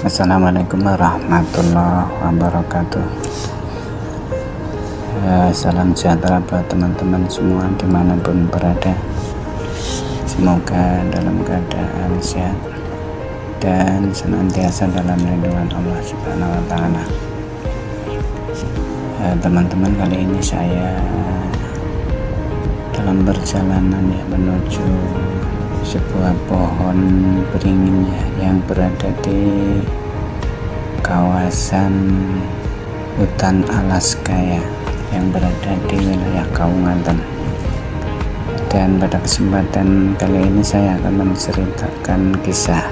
Assalamualaikum warahmatullahi wabarakatuh. Salam sejahtera buat teman-teman semua dimanapun berada. Semoga dalam keadaan sehat dan senantiasa dalam lindungan Allah Subhanahu wa Ta'ala. Teman-teman, kali ini saya dalam perjalanan menuju sebuah pohon beringin yang berada di kawasan hutan Alaska yang berada di wilayah Kaunganten. Dan pada kesempatan kali ini saya akan menceritakan kisah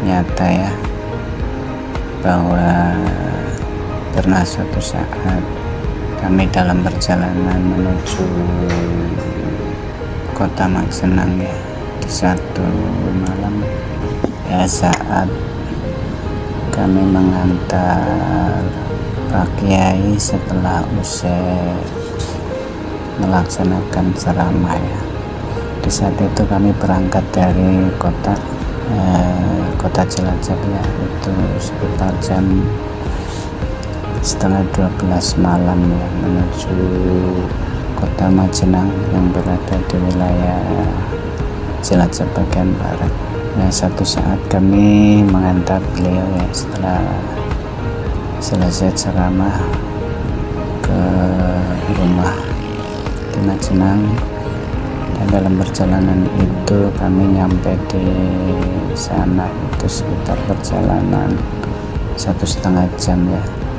nyata bahwa pernah suatu saat kami dalam perjalanan menuju kota Maksenang di satu malam saat kami mengantar Pak Kiai setelah usai melaksanakan ceramah Di saat itu kami berangkat dari kota Cilacap itu sekitar jam setengah 12 malam menuju kota Maksenang yang berada di wilayah Cilacap bagian barat. Satu saat kami mengantar beliau setelah selesai ceramah ke rumah di Maksenang, dan dalam perjalanan itu kami nyampe di sana itu sekitar perjalanan 1,5 jam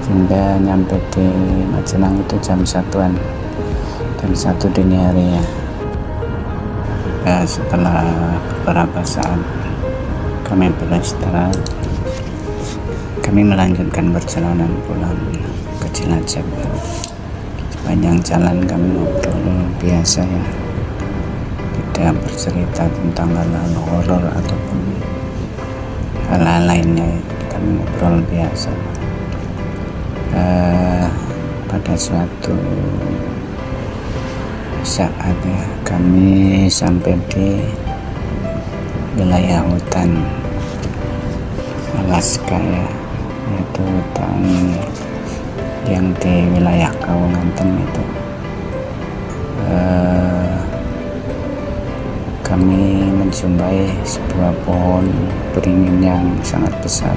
hingga nyampe di Maksenang itu jam 1-an, jam 1 dini hari setelah beberapa saat kami beristirahat, kami melanjutkan perjalanan pulang ke Cilacap. Sepanjang jalan kami ngobrol biasa tidak bercerita tentang hal-hal horor ataupun hal-hal lainnya, kami ngobrol biasa. Pada suatu saat kami sampai di wilayah hutan Alaska yaitu hutan yang di wilayah Kaunganten itu. Kami menjumpai sebuah pohon beringin yang sangat besar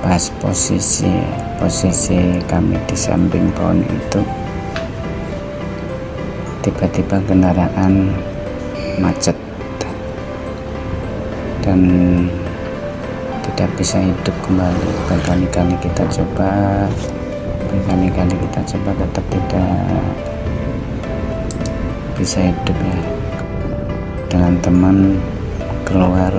pas posisi kami di samping pohon itu, tiba-tiba kendaraan macet dan tidak bisa hidup kembali. Berkali-kali kita coba tetap tidak bisa hidup dengan teman keluar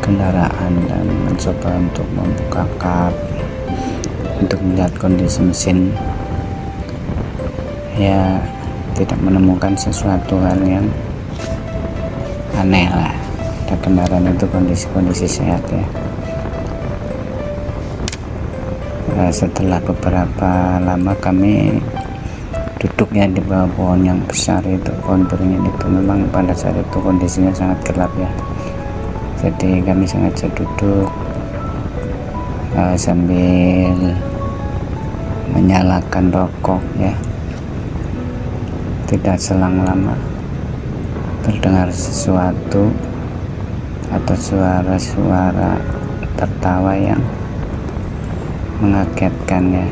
kendaraan dan mencoba untuk membuka kap untuk melihat kondisi mesin, tidak menemukan sesuatu hal yang aneh dan kendaraan itu kondisi sehat Setelah beberapa lama kami duduknya di bawah pohon yang besar itu, pohon beringin itu. Memang pada saat itu kondisinya sangat gelap jadi kami sengaja duduk sambil menyalakan rokok Tidak selang lama terdengar sesuatu atau suara-suara tertawa yang mengagetkan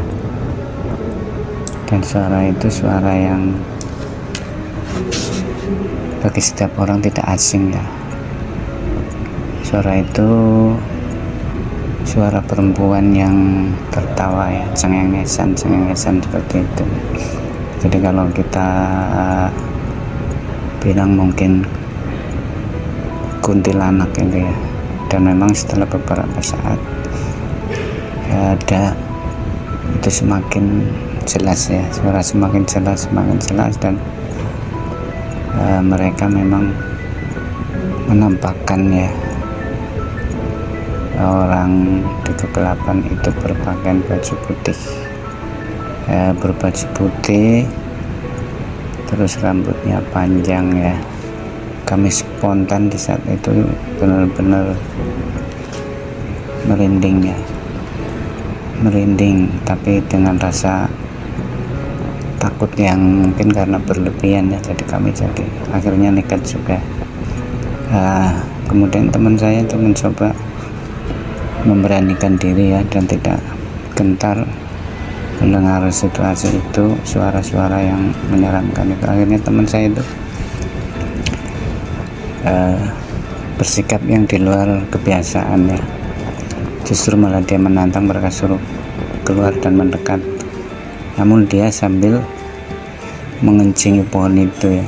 dan suara itu suara yang bagi setiap orang tidak asing Suara itu suara perempuan yang tertawa cengengesan seperti itu. Jadi kalau kita bilang mungkin kuntilanak dan memang setelah beberapa saat itu semakin jelas suara semakin jelas dan mereka memang menampakkan orang di kegelapan itu berpakaian baju putih terus rambutnya panjang Kami spontan di saat itu benar-benar merinding ya, merinding, tapi dengan rasa takut yang mungkin karena berlebihan ya, jadi kami akhirnya nekat juga. Kemudian teman saya itu mencoba memberanikan diri ya, dan tidak gentar mendengar situasi itu, suara-suara yang menyeramkan itu. Akhirnya teman saya itu bersikap yang di luar kebiasaan ya, justru malah dia menantang, mereka suruh keluar dan mendekat, namun dia sambil mengencingi pohon itu ya,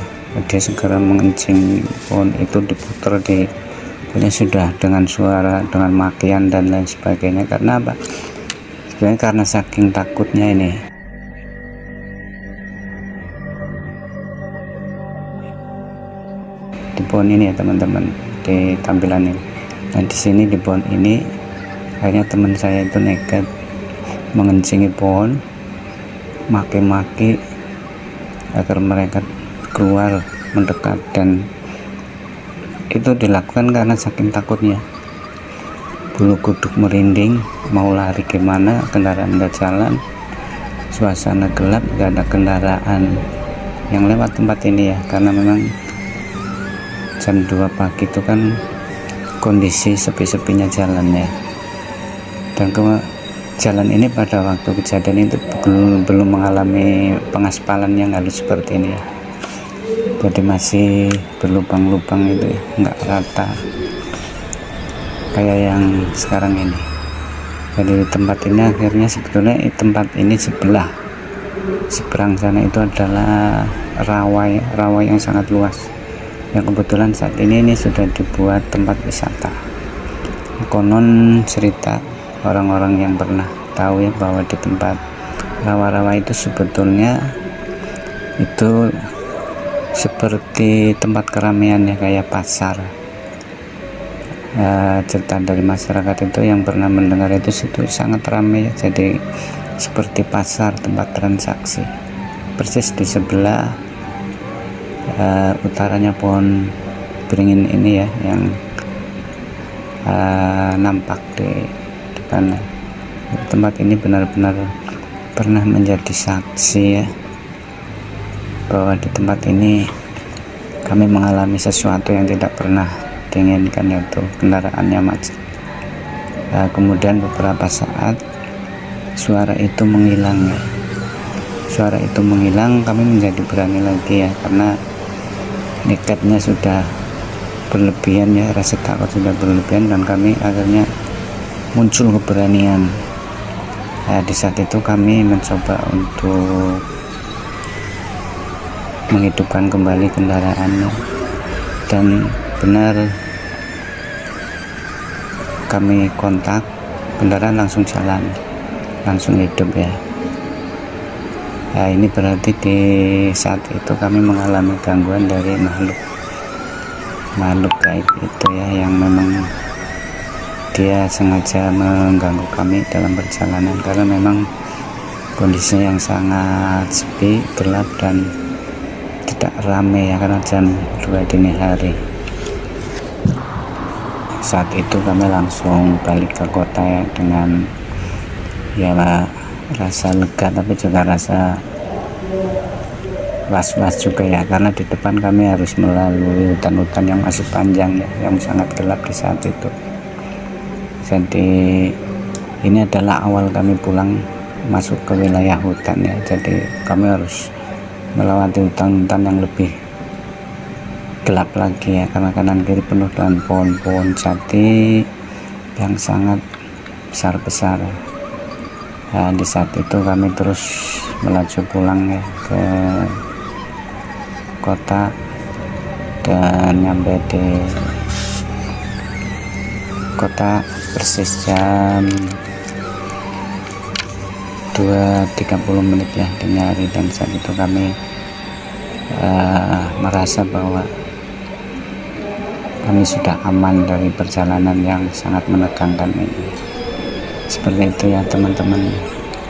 dia segera mengencing pohon itu, diputar di pokoknya sudah dengan suara, dengan makian dan lain sebagainya. Karena apa? Sebenarnya karena saking takutnya ini. Di pohon ini ya teman-teman, di tampilan ini. Nah di sini di pohon ini akhirnya teman saya itu nekat mengencingi pohon, maki-maki agar mereka keluar mendekat, dan itu dilakukan karena saking takutnya. Bulu kuduk merinding, mau lari gimana, kendaraan nggak jalan, suasana gelap, nggak ada kendaraan yang lewat tempat ini ya, karena memang jam 2 pagi itu kan kondisi sepi-sepinya jalan ya. Dan jalan ini pada waktu kejadian itu belum mengalami pengaspalan yang halus seperti ini ya, jadi masih berlubang-lubang itu ya, nggak rata kayak yang sekarang ini. Jadi di tempat ini akhirnya sebetulnya tempat ini seberang sana itu adalah rawa yang sangat luas yang kebetulan saat ini sudah dibuat tempat wisata. Konon cerita orang-orang yang pernah tahu ya, bahwa di tempat rawa-rawa itu sebetulnya itu seperti tempat keramaian ya, kayak pasar. Cerita dari masyarakat itu yang pernah mendengar itu sangat ramai ya, jadi seperti pasar, tempat transaksi. Persis di sebelah utaranya pohon beringin ini ya, yang nampak di depan. Tempat ini benar-benar pernah menjadi saksi ya, bahwa di tempat ini kami mengalami sesuatu yang tidak pernah diinginkan, yaitu kendaraannya macet. Kemudian beberapa saat suara itu menghilang ya. Suara itu menghilang, kami menjadi berani lagi ya, karena nekatnya sudah berlebihan ya, rasa takut sudah berlebihan, dan kami akhirnya muncul keberanian. Di saat itu kami mencoba untuk menghidupkan kembali kendaraannya, dan benar kami kontak, kendaraan langsung jalan, langsung hidup ya. Ini berarti di saat itu kami mengalami gangguan dari makhluk gaib itu ya, yang memang dia sengaja mengganggu kami dalam perjalanan, karena memang kondisinya yang sangat sepi, gelap, dan tidak ramai ya, karena jam 2 dini hari. Saat itu kami langsung balik ke kota ya, dengan ya rasa lega, tapi juga rasa was-was juga ya, karena di depan kami harus melalui hutan-hutan yang masih panjang ya, yang sangat gelap di saat itu. Jadi ini adalah awal kami pulang masuk ke wilayah hutan ya, jadi kami harus melewati hutan-hutan yang lebih gelap lagi ya, karena kanan kiri penuh dengan pohon-pohon jati yang sangat besar-besar. Di saat itu kami terus melaju pulang ya ke kota, dan nyampe di kota persis jam 2.30 menit ya dini hari. Dan saat itu kami merasa bahwa kami sudah aman dari perjalanan yang sangat menegangkan ini. Seperti itu ya teman-teman,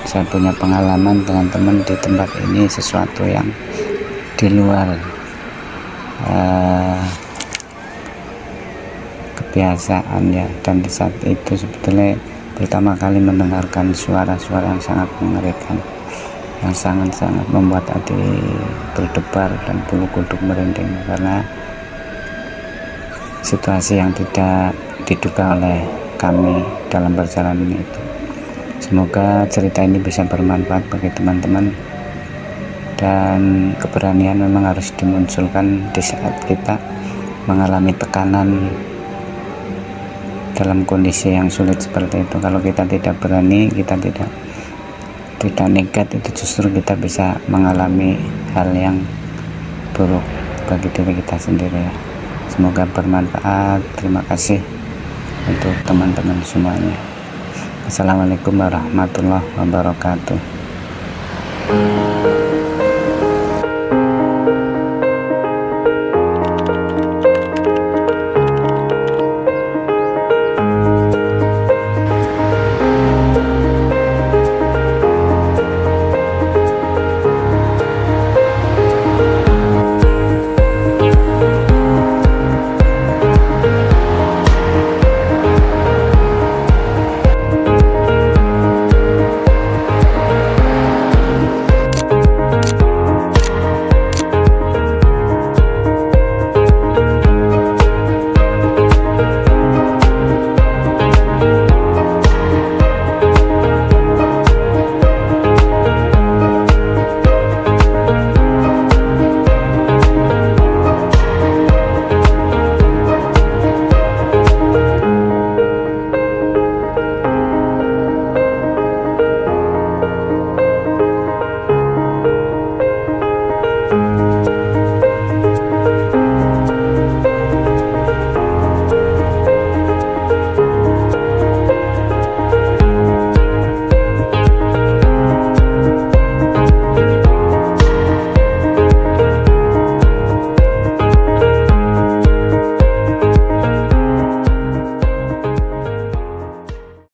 saya punya pengalaman dengan teman di tempat ini, sesuatu yang di luar kebiasaan ya, dan di saat itu sebetulnya pertama kali mendengarkan suara-suara yang sangat mengerikan, yang sangat-sangat membuat hati berdebar dan bulu kuduk merinding, karena situasi yang tidak diduga oleh kami dalam perjalanan itu. Semoga cerita ini bisa bermanfaat bagi teman-teman, dan keberanian memang harus dimunculkan di saat kita mengalami tekanan dalam kondisi yang sulit seperti itu. Kalau kita tidak berani, kita tidak nekat, itu justru kita bisa mengalami hal yang buruk bagi diri kita sendiri ya. Semoga bermanfaat. Terima kasih untuk teman-teman semuanya. Assalamualaikum warahmatullahi wabarakatuh.